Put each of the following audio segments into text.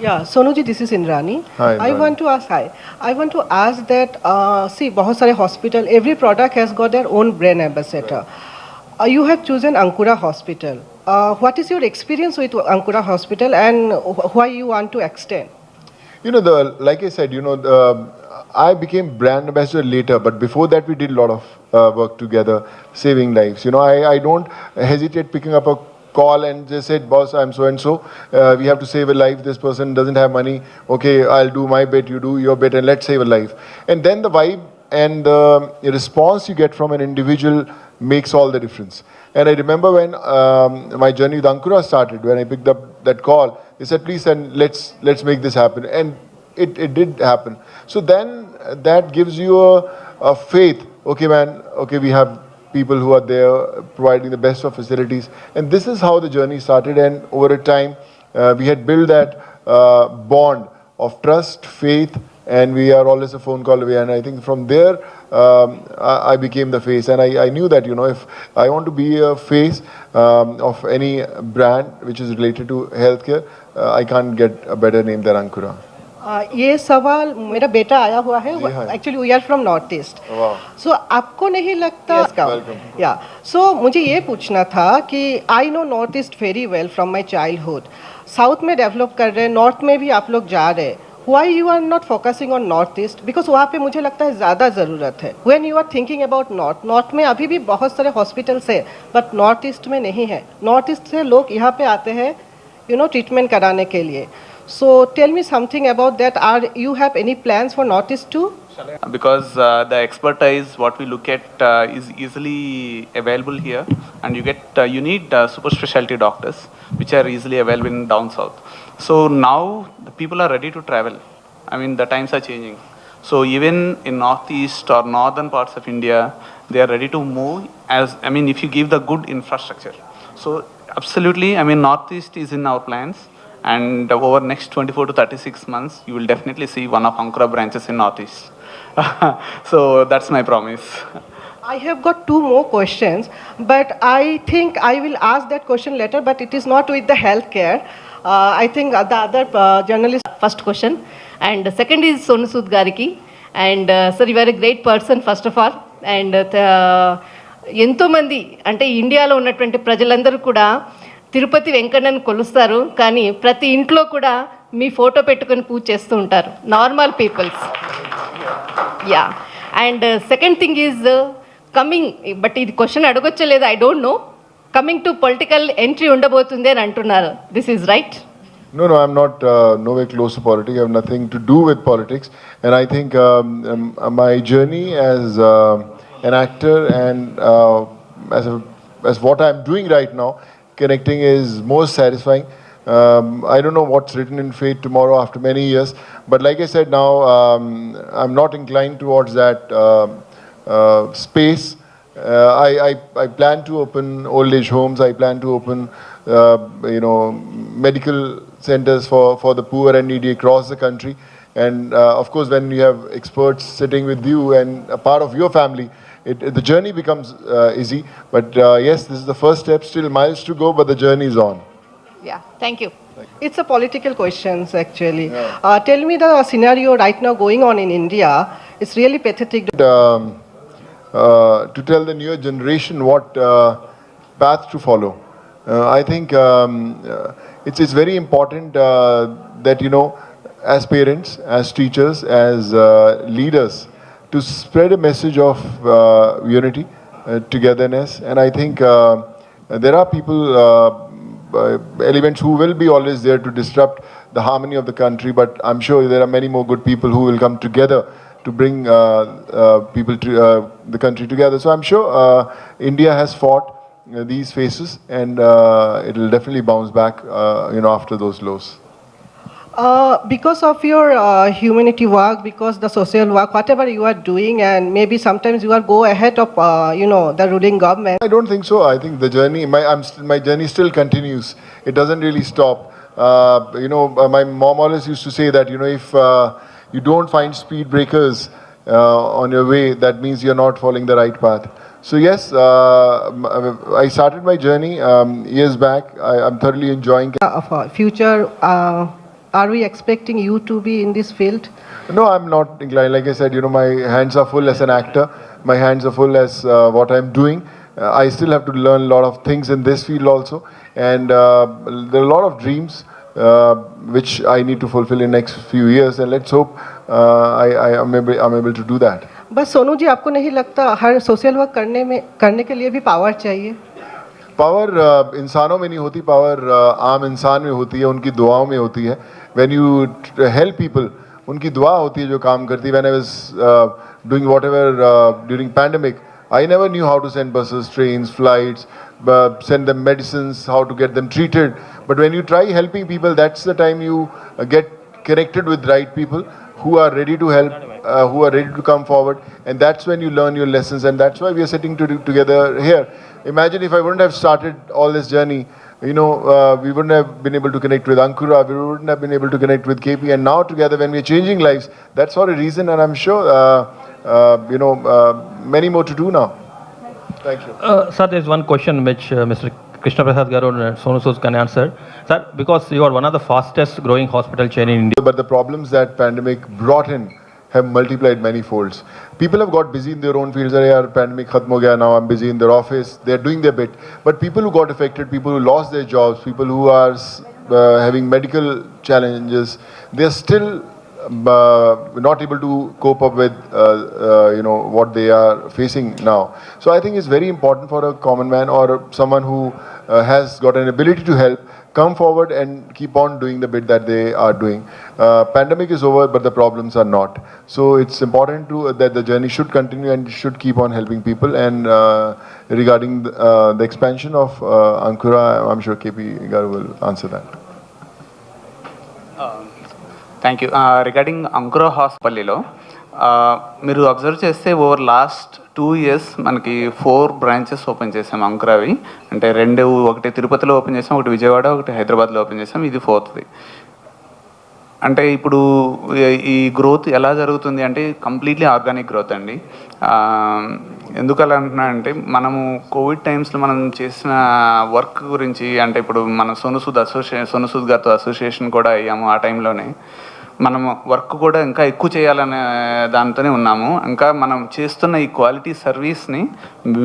Yeah, Sonuji, this is Indrani. Hi, I Indrani. want to ask, hi. I want to ask that, see, बहुत सारे hospital, every product has got their own brand ambassador. You have chosen Ankura Hospital. What is your experience with Ankura Hospital and why you want to extend? Like I said, I became brand ambassador later, but before that we did a lot of work together, saving lives. I don't hesitate picking up a call and just said, boss, I'm so and so. We have to save a life. This person doesn't have money. Okay, I'll do my bit. You do your bit, and let's save a life. And then the vibe and the response you get from an individual makes all the difference. And I remember when my journey with Ankura started, when I picked up that call, they said, please, and let's make this happen. And it did happen. So then that gives you a faith. Okay, man, okay, we have people who are there providing the best of facilities. And this is how the journey started. And over a time, we had built that bond of trust, faith, and we are always a phone call away. And I think from there, I became the face. And I knew that, if I want to be a face of any brand which is related to healthcare, I can't get a better name than Ankura. ये सवाल मेरा बेटा आया हुआ है actually we are from north east so आपको नहीं लगता या सो मुझे ये पूछना था कि I know north east very well from my childhood south में डेवलप कर रहे हैं नॉर्थ में भी आप लोग जा रहे हैं why you are not focusing on north east because वहाँ पे मुझे लगता है ज़्यादा ज़रूरत है when you are thinking about north में अभी भी बहुत सारे हॉस्पिटल्स है बट नॉर्थ ईस्ट में नहीं है नॉर्थ ईस्ट से लोग यहाँ पे आते हैं ट्रीटमेंट कराने के लिए So tell me something about that. Are you have any plans for Northeast too? Because the expertise what we look at is easily available here, and you need super specialty doctors which are easily available in down south. So now the people are ready to travel. I mean the times are changing. So even in northeast or northern parts of India, they are ready to move. If you give the good infrastructure. So absolutely, northeast is in our plans. And over next 24 to 36 months, you will definitely see one of Ankura branches in Northeast. So that's my promise. I have got two more questions, but I think I will ask that question later, but it is not with the healthcare. I think the other journalist. First question. And the second is Sonu Sood Gariki. And sir, you are a great person, first of all. And ఎంతోమంది అంటే ఇండియాలో ఉన్నటువంటి ప్రజలందరూ కూడా తిరుపతి వెంకన్నను కొలుస్తారు కానీ ప్రతి ఇంట్లో కూడా మీ ఫోటో పెట్టుకొని పూజ చేస్తూ ఉంటారు normal peoples yeah and second thing is coming but ఇది క్వశ్చన్ అడగొచ్చలేదు I don't know coming to political entry ఉండబోతుంది అని అంటున్నారు this is right No, I'm not nowhere close to politics. I have nothing to do with politics. And I think my journey as an actor and as what I'm doing right now, connecting is most satisfying. I don't know what's written in fate tomorrow after many years, but like I said now, I'm not inclined towards that space. I plan to open old age homes. I plan to open, medical centers for the poor and needy across the country. And of course, when you have experts sitting with you and a part of your family, the journey becomes easy. But yes, this is the first step. Still miles to go, but the journey is on. Yeah, thank you. It's a political questions actually. Tell me the scenario right now going on in India. It's really pathetic. To tell the newer generation what path to follow. I think it's very important that, as parents, as teachers, as leaders, to spread a message of unity, togetherness. And I think there are people, elements who will be always there to disrupt the harmony of the country, but I'm sure there are many more good people who will come together to bring people to the country together. So I'm sure India has fought these phases, and it will definitely bounce back, after those lows. Because of your humanity work, because the social work, whatever you are doing, and maybe sometimes you are go ahead of, the ruling government. I don't think so. I think the journey, my journey still continues. It doesn't really stop. My mom always used to say that, if you don't find speed breakers on your way, that means you're not following the right path. So yes, I started my journey years back. I'm thoroughly enjoying. Of future are we expecting you to be in this field? No, I'm not inclined. Like I said, my hands are full as an actor. My hands are full as what I'm doing. I still have to learn a lot of things in this field also. And there are a lot of dreams which I need to fulfill in next few years. And let's hope I'm able to do that. बस सोनू जी आपको नहीं लगता हर social work करने के लिए भी power चाहिए? Power इंसानों में नहीं होती, पावर आम इंसान में होती है, उनकी दुआओं में होती है. When you help people, उनकी दुआ होती है जो काम करती है. When I was doing whatever during pandemic, I never knew how to send buses, trains, flights, send them medicines, how to get them treated. But when you try helping people, that's the time you get connected with right people who are ready to help, who are ready to come forward, and that's when you learn your lessons. And that's why we are sitting together here. Imagine if I wouldn't have started all this journey, we wouldn't have been able to connect with Ankura, we wouldn't have been able to connect with KP, and now together when we're changing lives, that's for a reason, and I'm sure, many more to do now. Thank you. Sir, there's one question which Mr. Krishna Prasad Garu and Sonu Sood can answer. Sir, because you are one of the fastest growing hospital chain in India. But the problems that pandemic brought in have multiplied many folds. People have got busy in their own fields. Pandemic khatm ho gaya, now I'm busy in their office. They're doing their bit. But people who got affected, people who lost their jobs, people who are having medical challenges, they're still not able to cope up with what they are facing now. So I think it's very important for a common man or someone who has got an ability to help come forward and keep on doing the bit that they are doing. Pandemic is over, but the problems are not. So it's important that the journey should continue and should keep on helping people. And regarding the expansion of Ankura, I'm sure KP Garu will answer that. Thank you. Regarding Ankura హాస్పిటల్లో మీరు observe చేస్తే over last 2 years మనకి 4 branches open చేసాం అంకురావి. అంటే 2 ఒకటి తిరుపతిలో open చేసాం, ఒకటి విజయవాడ, ఒకటి హైదరాబాద్లో ఓపెన్ చేసాం, ఇది 4th. అంటే ఇప్పుడు ఈ గ్రోత్ ఎలా జరుగుతుంది అంటే కంప్లీట్లీ ఆర్గానిక్ గ్రోత్ అండి. ఎందుకు అలా అంటున్నా అంటే మనము కోవిడ్ టైమ్స్లో మనం చేసిన వర్క్ గురించి, అంటే ఇప్పుడు మన సోను సూద్ గారితో అసోసియేషన్ కూడా అయ్యాము. ఆ టైంలోనే మనం వర్క్ కూడా ఇంకా ఎక్కువ చేయాలనే దాంతోనే ఉన్నాము. ఇంకా మనం చేస్తున్న ఈ క్వాలిటీ సర్వీస్ని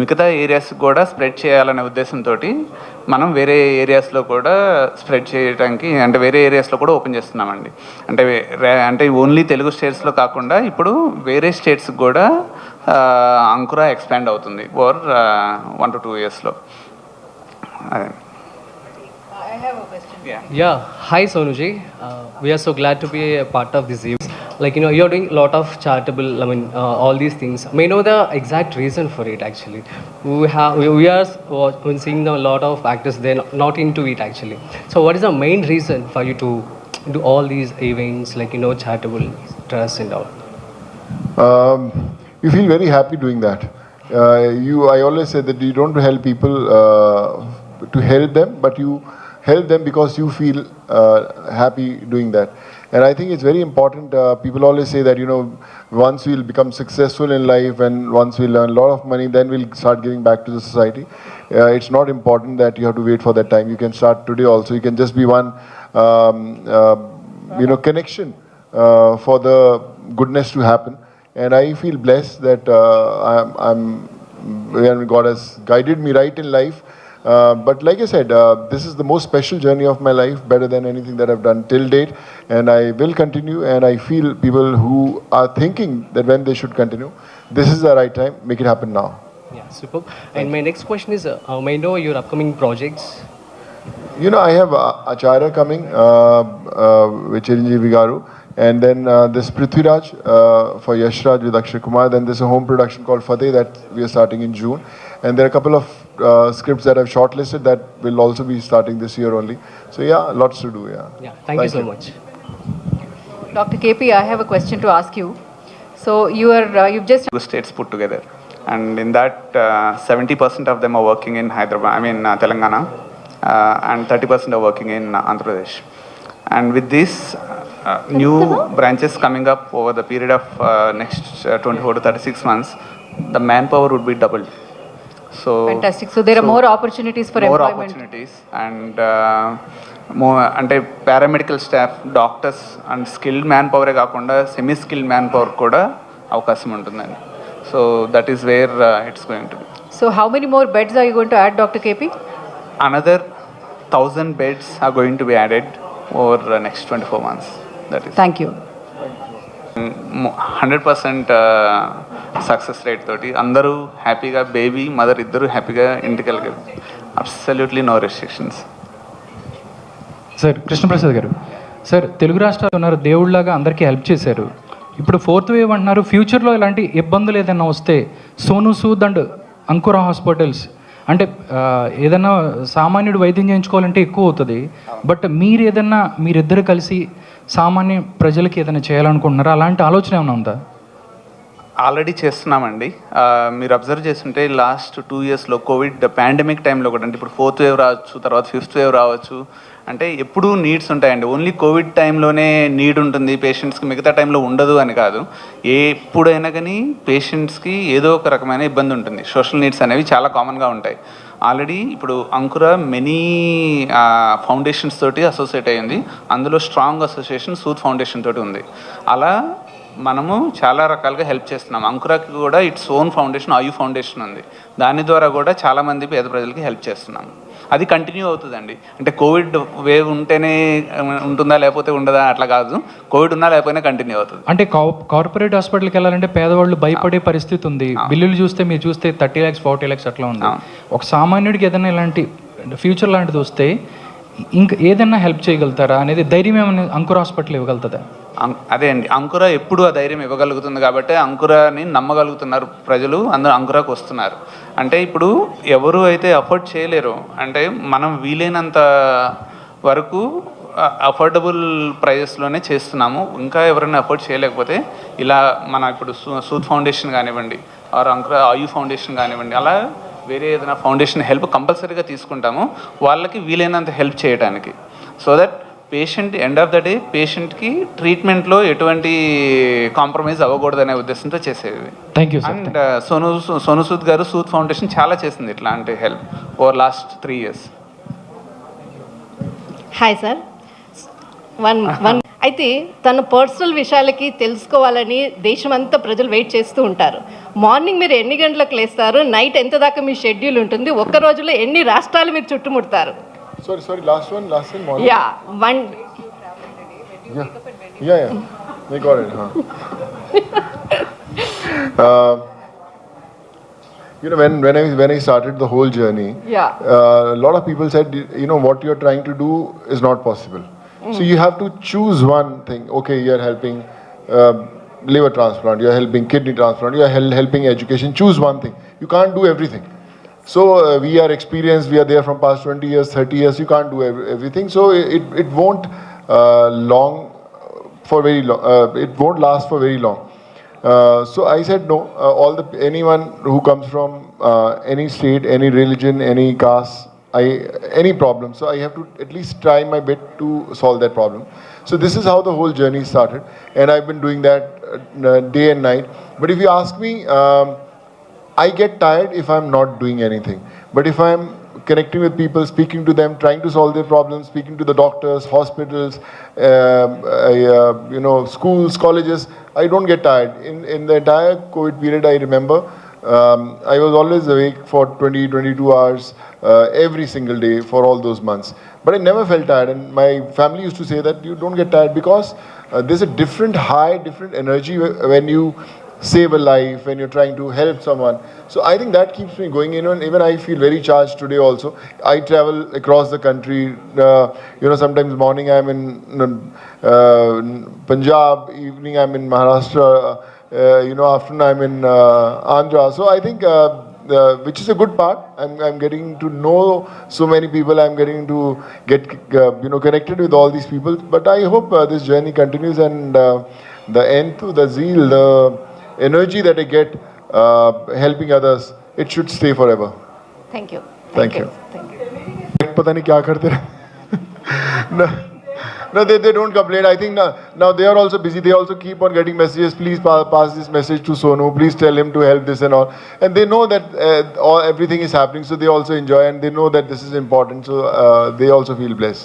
మిగతా ఏరియాస్కి కూడా స్ప్రెడ్ చేయాలనే ఉద్దేశంతో మనం వేరే ఏరియాస్లో కూడా స్ప్రెడ్ చేయడానికి, అంటే వేరే ఏరియాస్లో కూడా ఓపెన్ చేస్తున్నామండి. అంటే ఓన్లీ తెలుగు స్టేట్స్లో కాకుండా ఇప్పుడు వేరే స్టేట్స్కి కూడా అంకురా ఎక్స్పాండ్ అవుతుంది ఓవర్ 1 to 2 yearsలో. అదే. I have a question. Yeah. Hi, Sonuji. We are so glad to be a part of this event. Like, you're doing a lot of charitable, all these things. May know the exact reason for it, actually. We are seeing a lot of actors, they're not into it, actually. So what is the main reason for you to do all these events, like, charitable trusts and all? You feel very happy doing that. I always say that you don't help people to help them, but you help them because you feel happy doing that. And I think it's very important. People always say that, once we'll become successful in life and once we'll earn a lot of money, then we'll start giving back to the society. It's not important that you have to wait for that time. You can start today also. You can just be one, connection for the goodness to happen. And I feel blessed that God has guided me right in life. But like I said, this is the most special journey of my life, better than anything that I've done till date, and I will continue. And I feel people who are thinking that when they should continue, this is the right time. Make it happen now. Yeah, superb. And my next question is, may I know your upcoming projects? I have Acharya coming with Chiranjeevi Garu, and then this Prithviraj for Yashraj with Akshay Kumar. Then there's a home production called Fateh that we are starting in June, and there are a couple of scripts that I've shortlisted that will also be starting this year only. So yeah, lots to do. Yeah, thank you so much. Dr. KP, I have a question to ask you. So you've just states put together, and in that 70% of them are working in Hyderabad, Telangana, and 30% are working in Andhra Pradesh. And with this new branches coming up over the period of next 24 to 36 months, the manpower would be doubled. So fantastic. So there are more opportunities for more employment. Opportunities, and అంటే paramedical staff, doctors and skilled man పవరే కాకుండా semi skilled man power కూడా అవకాశం ఉంటుందండి. So that is where it's going to be. So how many more beds are you going to add, Dr. KP? Another 1,000 beds are going to be added over the next 24 months. That is. Thank you. 100% success rate తోటి అందరూ హ్యాపీగా, baby mother ఇద్దరు హ్యాపీగా ఇంటికి వెళ్ళగలరు. Absolutely no restrictions. Sir Krishnaprasad garu, sir Telugu రాష్ట్రాలు ఉన్నారు, దేవుళ్ళలాగా అందరికీ హెల్ప్ చేశారు. ఇప్పుడు 4th వేవ్ అంటున్నారు. ఫ్యూచర్లో ఇలాంటి ఇబ్బందులు ఏదైనా వస్తే సోను సూద్ అండ్ అంకురా హాస్పిటల్స్ అంటే ఏదైనా సామాన్యుడు వైద్యం చేయించుకోవాలంటే ఎక్కువ అవుతుంది. బట్ మీరు ఏదన్నా మీరిద్దరు కలిసి సామాన్య ప్రజలకి ఏదైనా చేయాలనుకుంటున్నారా? అలాంటి ఆలోచన ఏమైనా ఉందా? ఆల్రెడీ చేస్తున్నామండి. మీరు అబ్జర్వ్ చేస్తుంటే లాస్ట్ 2 yearsలో కోవిడ్ పాండమిక్ టైంలో కూడా, అంటే ఇప్పుడు 4th వేవ్ రావచ్చు, తర్వాత 5th వేవ్ రావచ్చు, అంటే ఎప్పుడూ నీడ్స్ ఉంటాయండి. ఓన్లీ కోవిడ్ టైంలోనే నీడ్ ఉంటుంది పేషెంట్స్కి, మిగతా టైంలో ఉండదు అని కాదు. ఎప్పుడైనా కానీ పేషెంట్స్కి ఏదో ఒక రకమైన ఇబ్బంది ఉంటుంది. సోషల్ నీడ్స్ అనేవి చాలా కామన్గా ఉంటాయి. ఆల్రెడీ ఇప్పుడు అంకుర మెనీ ఫౌండేషన్స్ తోటి అసోసియేట్ అయ్యింది. అందులో స్ట్రాంగ్ అసోసియేషన్ సూద్ ఫౌండేషన్ తోటి ఉంది. అలా మనము చాలా రకాలుగా హెల్ప్ చేస్తున్నాం. అంకురాకి కూడా ఇట్స్ ఓన్ ఫౌండేషన్, ఆయు ఫౌండేషన్ ఉంది. దాని ద్వారా కూడా చాలామంది పేద ప్రజలకి హెల్ప్ చేస్తున్నాం. అది కంటిన్యూ అవుతుందండి. అంటే కోవిడ్ వేవ్ ఉంటేనే ఉంటుందా లేకపోతే ఉండదా అట్లా కాదు, కోవిడ్ ఉన్నా లేకపోయినా కంటిన్యూ అవుతుంది. అంటే కార్పొరేట్ హాస్పిటల్కి వెళ్ళాలంటే పేదవాళ్ళు భయపడే పరిస్థితి ఉంది. బిల్లులు చూస్తే మీరు చూస్తే 30 lakhs 40 lakhs అట్లా ఉంది. ఒక సామాన్యుడికి ఏదైనా ఇలాంటి ఫ్యూచర్ లాంటిది వస్తే ఇంకా ఏదైనా హెల్ప్ చేయగలుగుతారా అనేది ధైర్యం ఏమైనా అంకుర హాస్పిటల్ ఇవ్వగలుగుతుందా? అదే అండి, అంకుర ఎప్పుడు ఆ ధైర్యం ఇవ్వగలుగుతుంది కాబట్టి అంకురాని నమ్మగలుగుతున్నారు ప్రజలు, అందరూ అంకురాకు వస్తున్నారు. అంటే ఇప్పుడు ఎవరు అయితే అఫోర్డ్ చేయలేరు, అంటే మనం వీలైనంత వరకు అఫోర్డబుల్ ప్రైజెస్లోనే చేస్తున్నాము. ఇంకా ఎవరైనా అఫోర్డ్ చేయలేకపోతే ఇలా మన ఇప్పుడు సూద్ ఫౌండేషన్ కానివ్వండి, ఆర్ అంకుర ఆయు ఫౌండేషన్ కానివ్వండి, అలా వేరే ఏదైనా ఫౌండేషన్ హెల్ప్ కంపల్సరీగా తీసుకుంటాము వాళ్ళకి వీలైనంత హెల్ప్ చేయడానికి. So that patient end of the day పేషెంట్కి ట్రీట్మెంట్లో ఎటువంటి కాంప్రమైజ్ అవ్వకూడదనే ఉద్దేశంతో చేసేవి. Thank you. And Sonu Sood గారు సూద్ ఫౌండేషన్ చాలా చేసింది ఇట్లాంటి help over last 3 years. Hi sir. One అయితే తన పర్సనల్ విషయాలకి తెలుసుకోవాలని దేశమంతా ప్రజలు వెయిట్ చేస్తూ ఉంటారు. మార్నింగ్ మీరు ఎన్ని గంటలకు లేస్తారు, నైట్ ఎంత దాకా మీ షెడ్యూల్ ఉంటుంది, ఒక్క రోజులో ఎన్ని రాష్ట్రాలు మీరు చుట్టుముడతారు? Sorry, last one morning. Yeah, one. Yeah. They got it, huh? When I started the whole journey, a lot of people said, what you're trying to do is not possible. So you have to choose one thing. Okay, you're helping liver transplant, you're helping kidney transplant, you're helping education. Choose one thing. You can't do everything. So we are experienced, we are there from past 20 years, 30 years, you can't do everything. So it won't it won't last for very long. So I said no, anyone who comes from any state, any religion, any caste, any problem. So I have to at least try my bit to solve that problem. So this is how the whole journey started, and I've been doing that day and night. But if you ask me, I get tired if I'm not doing anything. But if I'm connecting with people, speaking to them, trying to solve their problems, speaking to the doctors, hospitals, schools, colleges, I don't get tired. In the entire COVID period, I remember I was always awake for 20-22 hours every single day for all those months. But I never felt tired, and my family used to say that you don't get tired because there's a different high, different energy when you save a life, when you're trying to help someone. So I think that keeps me going. Even I feel very charged today also. I travel across the country. Sometimes morning I'm in Punjab, evening I'm in Maharashtra, afternoon I'm in Andhra. So I think which is a good part. I'm getting to know so many people. I'm getting to get connected with all these people. But I hope this journey continues, and the enthu, the zeal, the energy that I get helping others, it should stay forever. Thank you. Thank you. पता नहीं क्या करते रहे. No, they don't complain. I think now they are also busy. They also keep on getting messages. Please pass this message to Sonu. Please tell him to help this and all. And they know that everything is happening, so they also enjoy, and they know that this is important. So they also feel blessed.